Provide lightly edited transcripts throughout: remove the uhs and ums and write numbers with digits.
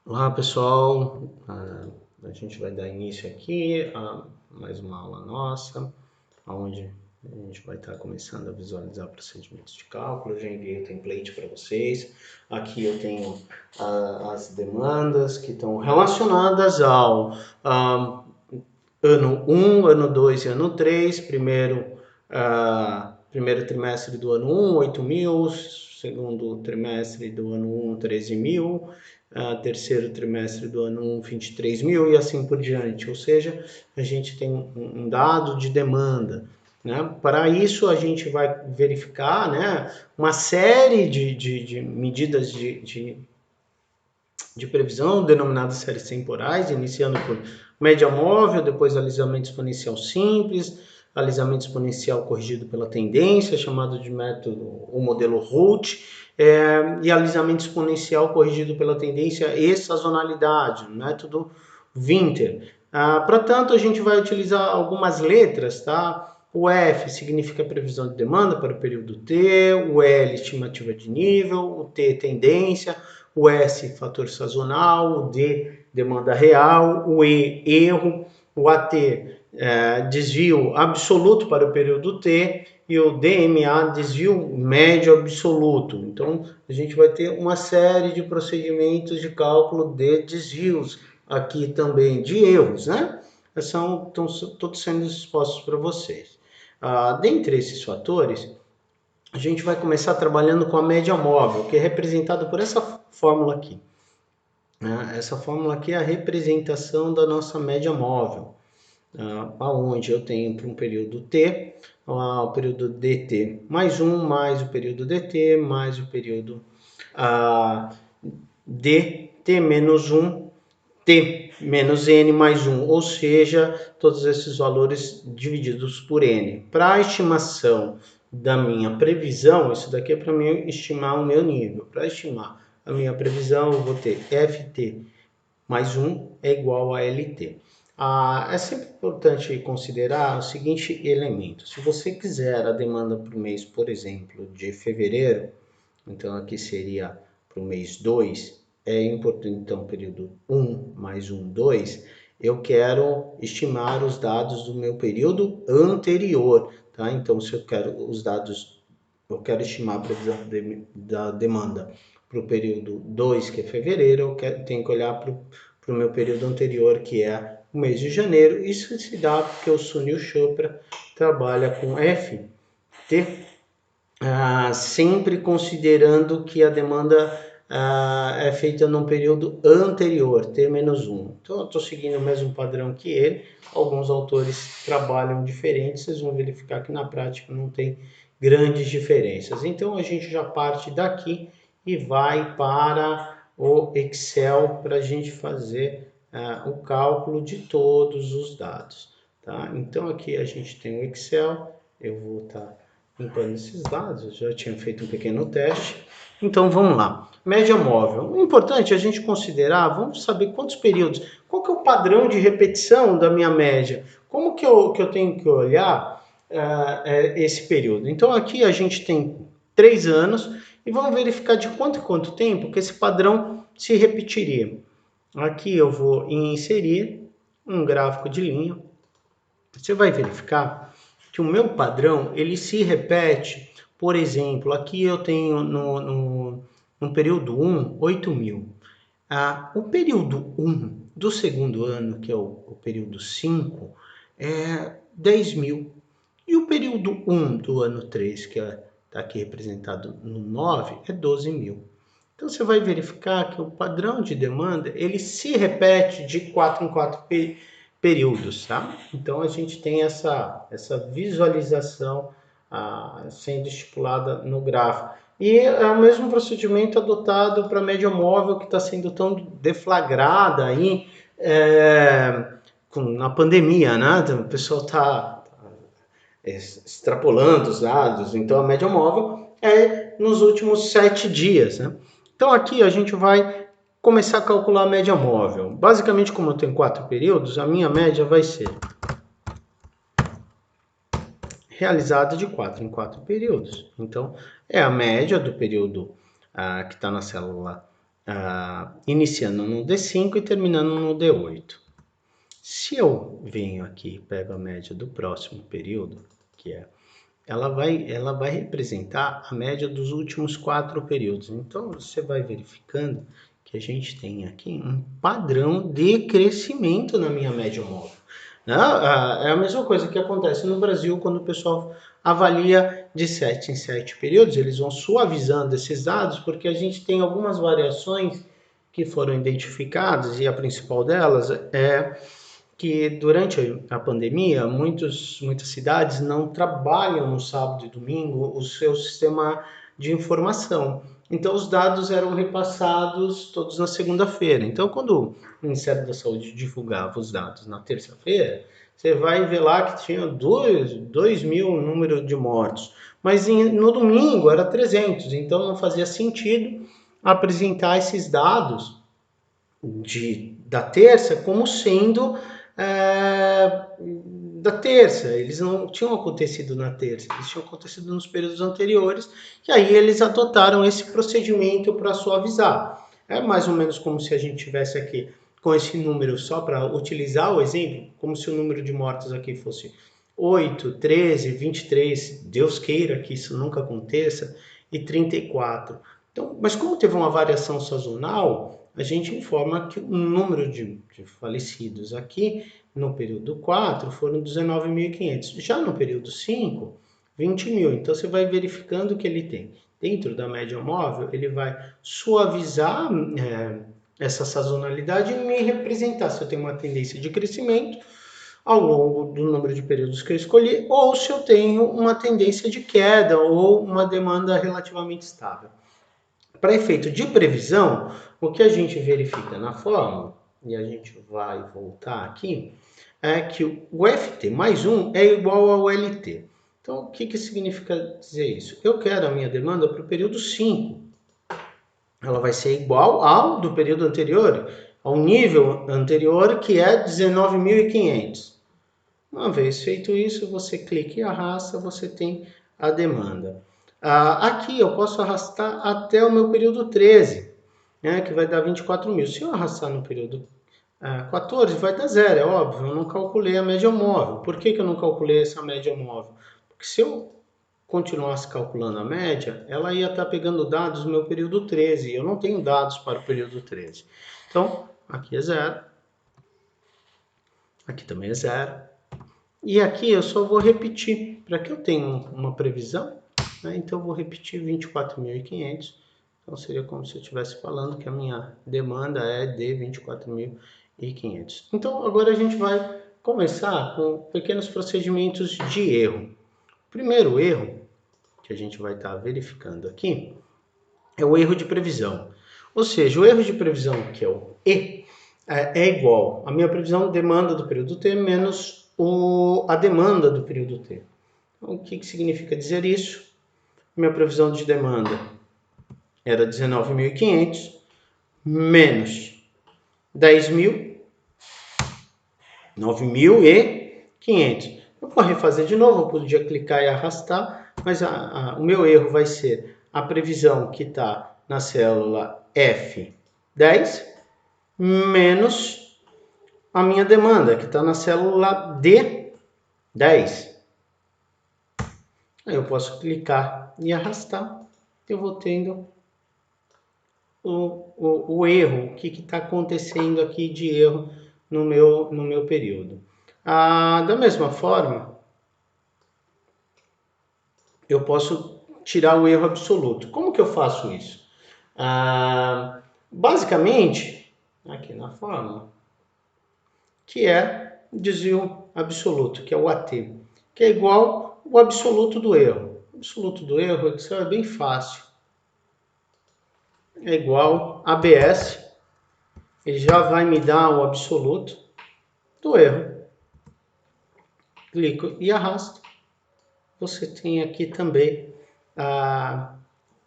Olá pessoal, a gente vai dar início aqui a mais uma aula nossa, onde a gente vai estar começando a visualizar procedimentos de cálculo. Eu já enviei o template para vocês. Aqui eu tenho as demandas que estão relacionadas ao ano 1, ano 2 e ano 3. Primeiro trimestre do ano 1, 8 mil. Segundo trimestre do ano 1, 13 mil. Terceiro trimestre do ano 1, 23 mil e assim por diante. Ou seja, a gente tem um dado de demanda. Né? Para isso, a gente vai verificar, né, uma série de medidas de previsão, denominadas séries temporais, iniciando por média móvel, depois alisamento exponencial simples, alisamento exponencial corrigido pela tendência, chamado de método, o modelo Holt, e alisamento exponencial corrigido pela tendência e sazonalidade, método Winter. Portanto, a gente vai utilizar algumas letras, tá? O F significa previsão de demanda para o período T, o L estimativa de nível, o T tendência, o S fator sazonal, o D demanda real, o E erro, o AT desvio absoluto para o período T e o DMA desvio médio absoluto. Então a gente vai ter uma série de procedimentos de cálculo de desvios aqui também de erros, né? Estão todos sendo expostos para vocês. Dentre esses fatores, a gente vai começar trabalhando com a média móvel, que é representada por essa fórmula aqui. Essa fórmula aqui é a representação da nossa média móvel, onde eu tenho para um período T, o período dt mais 1, mais o período dt, mais o período dt menos 1, t menos n mais 1, ou seja, todos esses valores divididos por n. Para a estimação da minha previsão, isso daqui é para mim estimar o meu nível. Para estimar a minha previsão, eu vou ter ft mais 1 é igual a lt. É sempre importante considerar o seguinte elemento. Se você quiser a demanda para o mês, por exemplo, de fevereiro, então aqui seria para o mês 2, é importante, então, período 1 mais 1, 2, eu quero estimar os dados do meu período anterior, tá? Então, se eu quero os dados, eu quero estimar a previsão da demanda para o período 2, que é fevereiro, tenho que olhar para o meu período anterior, que é o mês de janeiro. Isso se dá porque o Sunil Chopra trabalha com FT, sempre considerando que a demanda é feita num período anterior, T-1. Então, eu estou seguindo o mesmo padrão que ele. Alguns autores trabalham diferentes, vocês vão verificar que na prática não tem grandes diferenças. Então, a gente já parte daqui e vai para o Excel para a gente fazer o cálculo de todos os dados. Tá? Então, aqui a gente tem o Excel, eu vou estar limpando esses dados, eu já tinha feito um pequeno teste. Então vamos lá. Média móvel. O importante é a gente considerar, vamos saber quantos períodos, qual que é o padrão de repetição da minha média, como que eu tenho que olhar esse período. Então aqui a gente tem 3 anos e vamos verificar de quanto em quanto tempo que esse padrão se repetiria. Aqui eu vou inserir um gráfico de linha. Você vai verificar que o meu padrão ele se repete. Por exemplo, aqui eu tenho no período 1, 8 mil. O período 1 do segundo ano, que é o período 5, é 10 mil. E o período 1 do ano 3, que está aqui representado no 9, é 12 mil. Então você vai verificar que o padrão de demanda ele se repete de 4 em 4 períodos, tá? Então a gente tem essa visualização sendo estipulada no gráfico. E é o mesmo procedimento adotado para a média móvel que está sendo tão deflagrada aí na pandemia, né? O pessoal está extrapolando os dados, então a média móvel é nos últimos 7 dias, né? Então aqui a gente vai começar a calcular a média móvel. Basicamente, como eu tenho 4 períodos, a minha média vai ser realizada de 4 em 4 períodos. Então, é a média do período que está na célula iniciando no D5 e terminando no D8. Se eu venho aqui e pego a média do próximo período, que é, ela vai representar a média dos últimos 4 períodos. Então, você vai verificando que a gente tem aqui um padrão de crescimento na minha média móvel. É a mesma coisa que acontece no Brasil quando o pessoal avalia de 7 em 7 períodos. Eles vão suavizando esses dados porque a gente tem algumas variações que foram identificadas e a principal delas é que durante a pandemia muitas cidades não trabalham no sábado e domingo o seu sistema de informação. Então os dados eram repassados todos na segunda-feira. Então quando o Ministério da Saúde divulgava os dados na terça-feira, você vai ver lá que tinha 2 mil número de mortos. Mas no domingo era 300, então não fazia sentido apresentar esses dados da terça como sendo da terça. Eles não tinham acontecido na terça, eles tinham acontecido nos períodos anteriores, e aí eles adotaram esse procedimento para suavizar. É mais ou menos como se a gente tivesse aqui com esse número, só para utilizar o exemplo, como se o número de mortos aqui fosse 8, 13, 23, Deus queira que isso nunca aconteça, e 34. Então, mas como teve uma variação sazonal, a gente informa que o número de falecidos aqui no período 4 foram 19.500. Já no período 5, 20 mil. Então você vai verificando que ele tem. Dentro da média móvel, ele vai suavizar essa sazonalidade e me representar se eu tenho uma tendência de crescimento ao longo do número de períodos que eu escolhi, ou se eu tenho uma tendência de queda ou uma demanda relativamente estável. Para efeito de previsão, o que a gente verifica na fórmula, e a gente vai voltar aqui, é que o FT mais 1 é igual ao LT. Então, o que significa dizer isso? Eu quero a minha demanda para o período 5. Ela vai ser igual ao do período anterior, ao nível anterior, que é 19.500. Uma vez feito isso, você clica e arrasta, você tem a demanda. Aqui eu posso arrastar até o meu período 13, né, que vai dar 24 mil. Se eu arrastar no período 14, vai dar zero, é óbvio. Eu não calculei a média móvel. Por que eu não calculei essa média móvel? Porque se eu continuasse calculando a média, ela ia estar pegando dados do meu período 13. Eu não tenho dados para o período 13. Então, aqui é zero. Aqui também é zero. E aqui eu só vou repetir, para que eu tenha uma previsão, né? Então eu vou repetir 24.500. Então seria como se eu estivesse falando que a minha demanda é de 24.500. Então agora a gente vai começar com pequenos procedimentos de erro. O primeiro erro que a gente vai estar verificando aqui é o erro de previsão. Ou seja, o erro de previsão, que é o E, é igual a minha previsão de demanda do período T menos a demanda do período T. Então, o que significa dizer isso? Minha previsão de demanda era 19.500 menos 10.000, 9.500. Eu vou refazer de novo, eu podia clicar e arrastar, mas o meu erro vai ser a previsão que está na célula F10 menos a minha demanda, que está na célula D10. Aí eu posso clicar e arrastar, eu vou tendo o erro, o que está acontecendo aqui de erro no meu período. Da mesma forma, eu posso tirar o erro absoluto. Como que eu faço isso? Basicamente, aqui na fórmula, que é desvio absoluto, que é o AT, que é igual ao absoluto do erro. O absoluto do erro é bem fácil. É igual a ABS, ele já vai me dar o absoluto do erro. Clico e arrasto. Você tem aqui também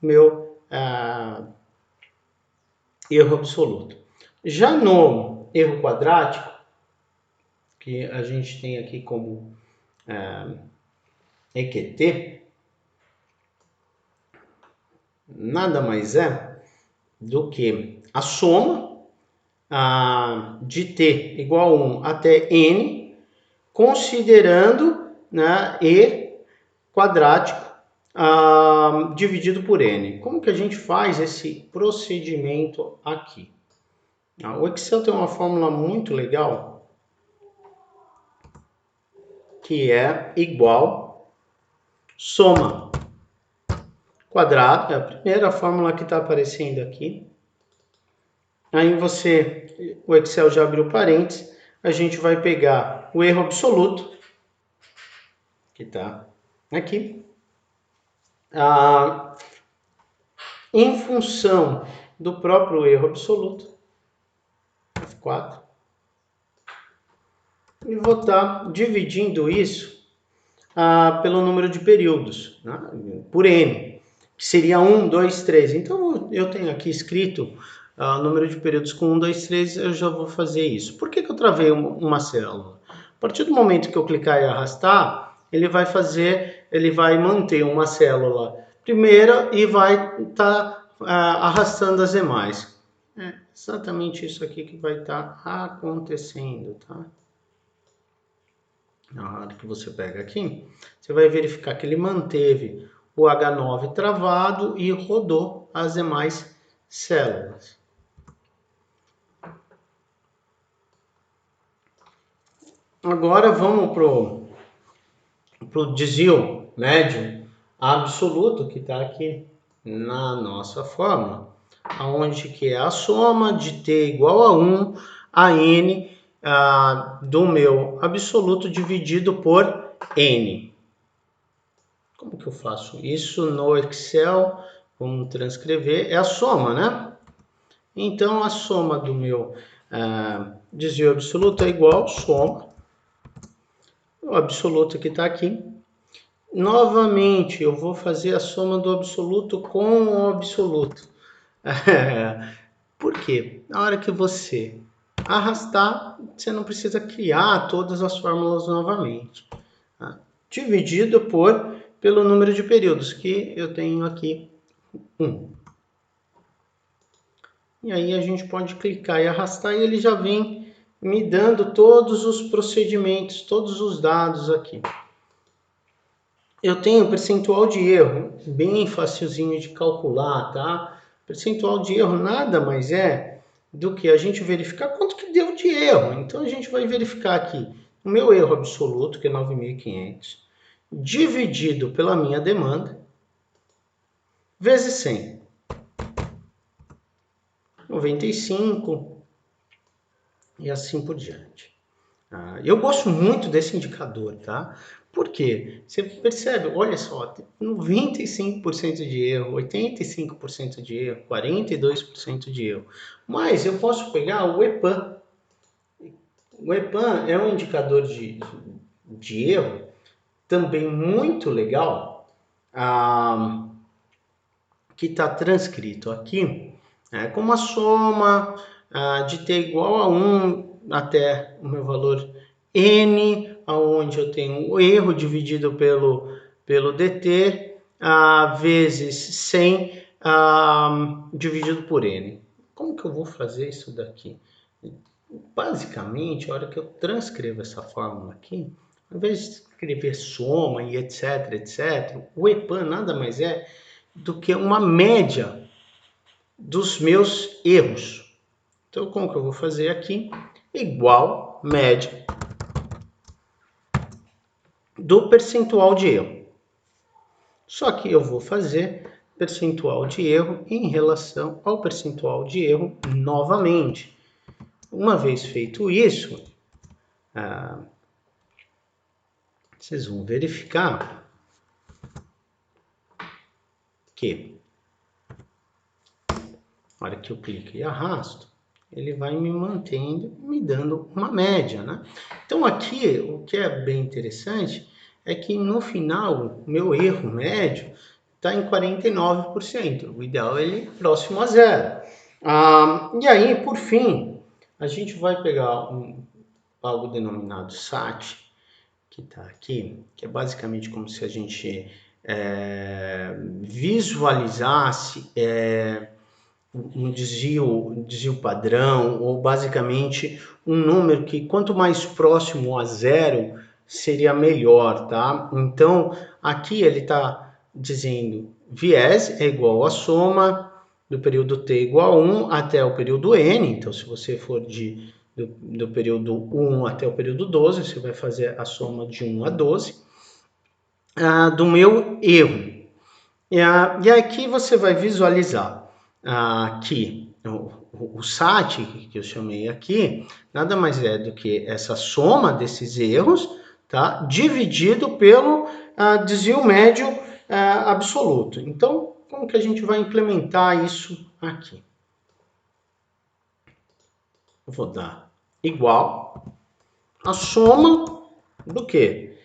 meu erro absoluto. Já no erro quadrático, que a gente tem aqui como EQT, nada mais é do que a soma de t igual a 1 até n, considerando, né, e quadrático dividido por n. Como que a gente faz esse procedimento aqui? O Excel tem uma fórmula muito legal, que é igual soma quadrado, é a primeira fórmula que está aparecendo aqui. Aí o Excel já abriu parênteses, a gente vai pegar o erro absoluto, que está aqui, em função do próprio erro absoluto, F4, e vou estar dividindo isso pelo número de períodos, né, por N, que seria 1, 2, 3. Então, eu tenho aqui escrito o número de períodos com 1, 2, 3, eu já vou fazer isso. Por que eu travei uma célula? A partir do momento que eu clicar e arrastar, ele vai manter uma célula primeira e vai estar arrastando as demais. É exatamente isso aqui que vai estar acontecendo, tá? Na hora que você pega aqui, você vai verificar que ele manteve o H9 travado e rodou as demais células. Agora vamos para o desvio médio absoluto, que está aqui na nossa fórmula, onde que é a soma de t igual a 1 a n do meu absoluto dividido por n. Como que eu faço isso no Excel? Vamos transcrever, é a soma, né? Então, a soma do meu desvio absoluto é igual soma, o absoluto que está aqui. Novamente, eu vou fazer a soma do absoluto com o absoluto. Por quê? Na hora que você arrastar, você não precisa criar todas as fórmulas novamente. Dividido pelo número de períodos, que eu tenho aqui 1. E aí a gente pode clicar e arrastar e ele já vem me dando todos os procedimentos, todos os dados aqui. Eu tenho percentual de erro, bem facilzinho de calcular, tá? Percentual de erro nada mais é do que a gente verificar quanto que deu de erro. Então a gente vai verificar aqui o meu erro absoluto, que é 9.500, dividido pela minha demanda, vezes 100. 95 e assim por diante. Eu gosto muito desse indicador, tá? Por quê? Você percebe, olha só, 95% de erro, 85% de erro, 42% de erro. Mas eu posso pegar o EPAM. O EPAM é um indicador de erro também muito legal, que está transcrito aqui, como a soma de t igual a 1 até o meu valor n, onde eu tenho o erro dividido pelo dt, vezes 100 dividido por n. Como que eu vou fazer isso daqui? Basicamente, a hora que eu transcrevo essa fórmula aqui, ao invés de escrever soma e etc, etc, o EPAM nada mais é do que uma média dos meus erros. Então, como que eu vou fazer aqui? Igual média do percentual de erro. Só que eu vou fazer percentual de erro em relação ao percentual de erro novamente. Uma vez feito isso, vocês vão verificar que, na hora que eu clico e arrasto, ele vai me mantendo, me dando uma média, né? Então aqui, o que é bem interessante é que no final, o meu erro médio está em 49%. O ideal é ele próximo a zero. E aí, por fim, a gente vai pegar algo denominado SAT, que está aqui, que é basicamente como se a gente visualizasse um desvio padrão, ou basicamente um número que quanto mais próximo a zero seria melhor, tá? Então, aqui ele está dizendo viés é igual a soma do período t igual a 1 até o período n. Então, se você for do período 1 até o período 12, você vai fazer a soma de 1 a 12 do meu erro. E aqui você vai visualizar que o SAT, que eu chamei aqui, nada mais é do que essa soma desses erros, tá? Dividido pelo desvio médio absoluto. Então, como que a gente vai implementar isso aqui? Eu vou dar igual a soma do quê?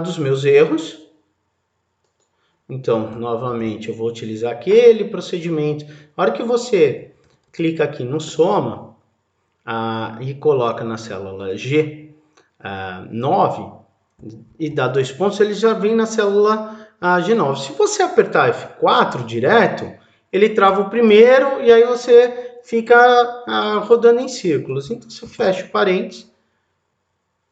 Dos meus erros. Então, novamente, eu vou utilizar aquele procedimento. Na hora que você clica aqui no soma e coloca na célula G9 e dá 2 pontos, ele já vem na célula G9. Se você apertar F4 direto, ele trava o primeiro e aí você fica rodando em círculos. Então, você fecha o parênteses,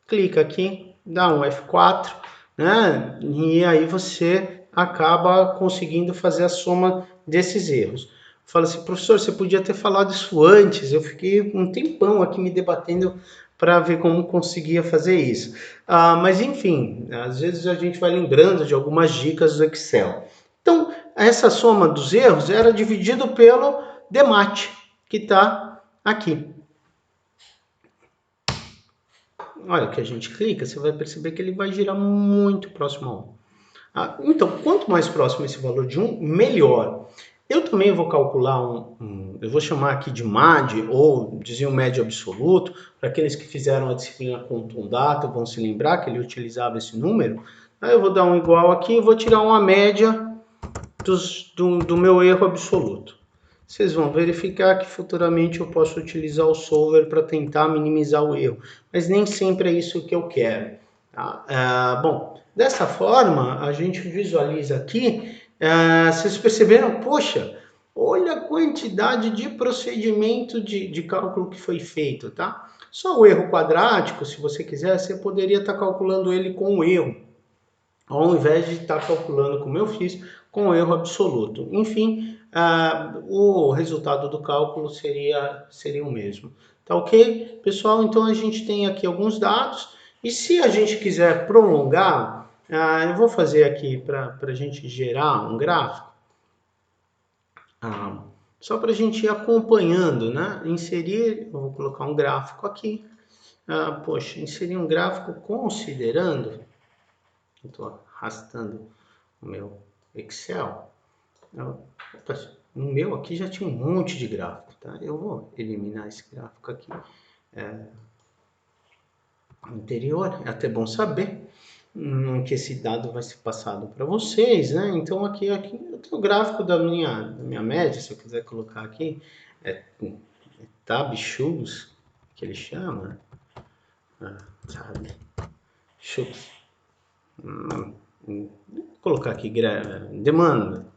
clica aqui, dá um F4, né? E aí você acaba conseguindo fazer a soma desses erros. Fala assim, professor, você podia ter falado isso antes. Eu fiquei um tempão aqui me debatendo para ver como conseguia fazer isso. Mas enfim, às vezes a gente vai lembrando de algumas dicas do Excel. Então, essa soma dos erros era dividido pelo DEMAT, que está aqui. Olha que a gente clica, você vai perceber que ele vai girar muito próximo a 1. Então, quanto mais próximo esse valor de 1, melhor. Eu também vou calcular eu vou chamar aqui de MAD, ou desvio médio absoluto, para aqueles que fizeram a disciplina Quantum Data vão se lembrar que ele utilizava esse número. Aí eu vou dar um igual aqui e vou tirar uma média do meu erro absoluto. Vocês vão verificar que futuramente eu posso utilizar o solver para tentar minimizar o erro, mas nem sempre é isso que eu quero. Tá? Bom, dessa forma, a gente visualiza aqui, vocês perceberam, poxa, olha a quantidade de procedimento de cálculo que foi feito, tá? Só o erro quadrático, se você quiser, você poderia estar calculando ele com o erro, ao invés de estar calculando como eu fiz, com erro absoluto. Enfim, o resultado do cálculo seria o mesmo. Tá ok? Pessoal, então a gente tem aqui alguns dados, e se a gente quiser prolongar, eu vou fazer aqui para a gente gerar um gráfico, só para a gente ir acompanhando, né? Inserir, eu vou colocar um gráfico aqui, poxa, inserir um gráfico considerando, estou arrastando o meu Excel. No meu aqui já tinha um monte de gráfico, tá? Eu vou eliminar esse gráfico aqui anterior, é até bom saber que esse dado vai ser passado para vocês, né? Então aqui eu tenho o gráfico da minha média, se eu quiser colocar aqui, Tab Shoes, que ele chama, sabe? Shoes. Vou colocar aqui demanda.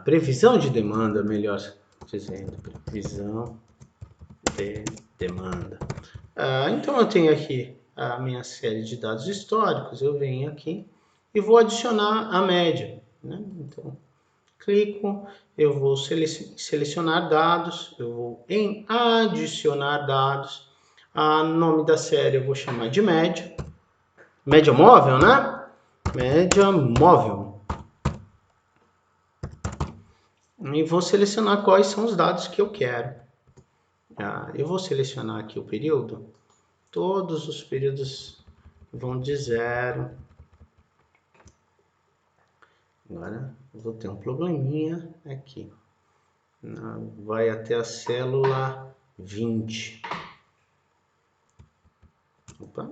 Previsão de demanda, melhor dizendo, previsão de demanda. Então eu tenho aqui a minha série de dados históricos, eu venho aqui e vou adicionar a média, né? Então, clico, eu vou selecionar dados, eu vou em adicionar dados, nome da série eu vou chamar de média móvel, né? Média móvel. E vou selecionar quais são os dados que eu quero. Eu vou selecionar aqui o período. Todos os períodos vão de 0. Agora eu vou ter um probleminha aqui. Vai até a célula 20. Opa.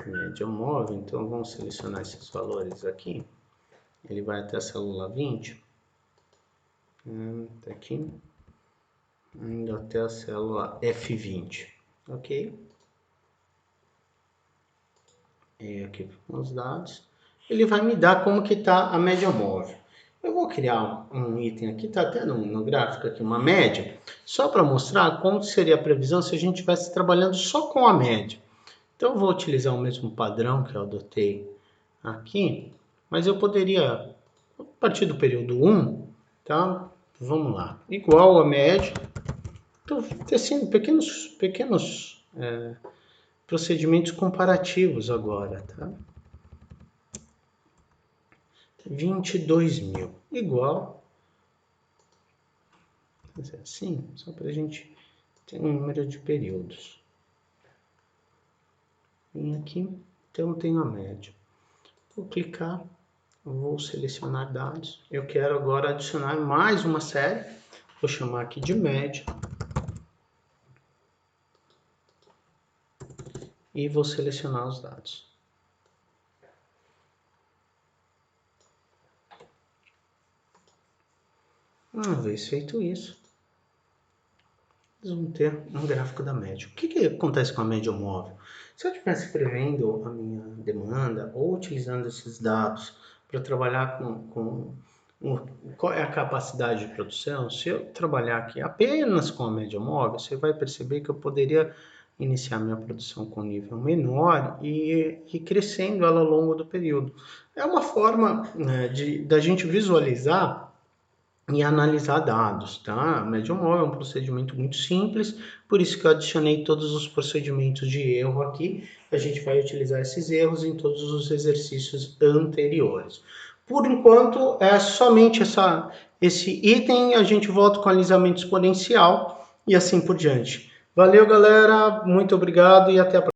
Média móvel, então vamos selecionar esses valores aqui. Ele vai até a célula 20. Tá aqui. Indo até a célula F20. Ok? E aqui os dados. Ele vai me dar como que está a média móvel. Eu vou criar um item aqui, tá até no gráfico aqui, uma média, só para mostrar como seria a previsão se a gente estivesse trabalhando só com a média. Então, eu vou utilizar o mesmo padrão que eu adotei aqui, mas eu poderia, a partir do período 1, tá? Vamos lá, igual a média. Estou tecendo pequenos procedimentos comparativos agora, tá? 22.000, igual, fazer assim, só para a gente ter um número de períodos. Vem aqui, então tenho a média. Vou clicar, vou selecionar dados. Eu quero agora adicionar mais uma série, vou chamar aqui de média. E vou selecionar os dados. Uma vez feito isso, vamos ter um gráfico da média. O que acontece com a média móvel? Se eu estivesse prevendo a minha demanda ou utilizando esses dados para trabalhar com qual é a capacidade de produção, se eu trabalhar aqui apenas com a média móvel, você vai perceber que eu poderia iniciar minha produção com nível menor e ir crescendo ela ao longo do período. É uma forma, né, da gente visualizar e analisar dados, tá? A média móvel é um procedimento muito simples, por isso que eu adicionei todos os procedimentos de erro aqui. A gente vai utilizar esses erros em todos os exercícios anteriores. Por enquanto, é somente esse item, a gente volta com alisamento exponencial e assim por diante. Valeu, galera, muito obrigado e até a próxima.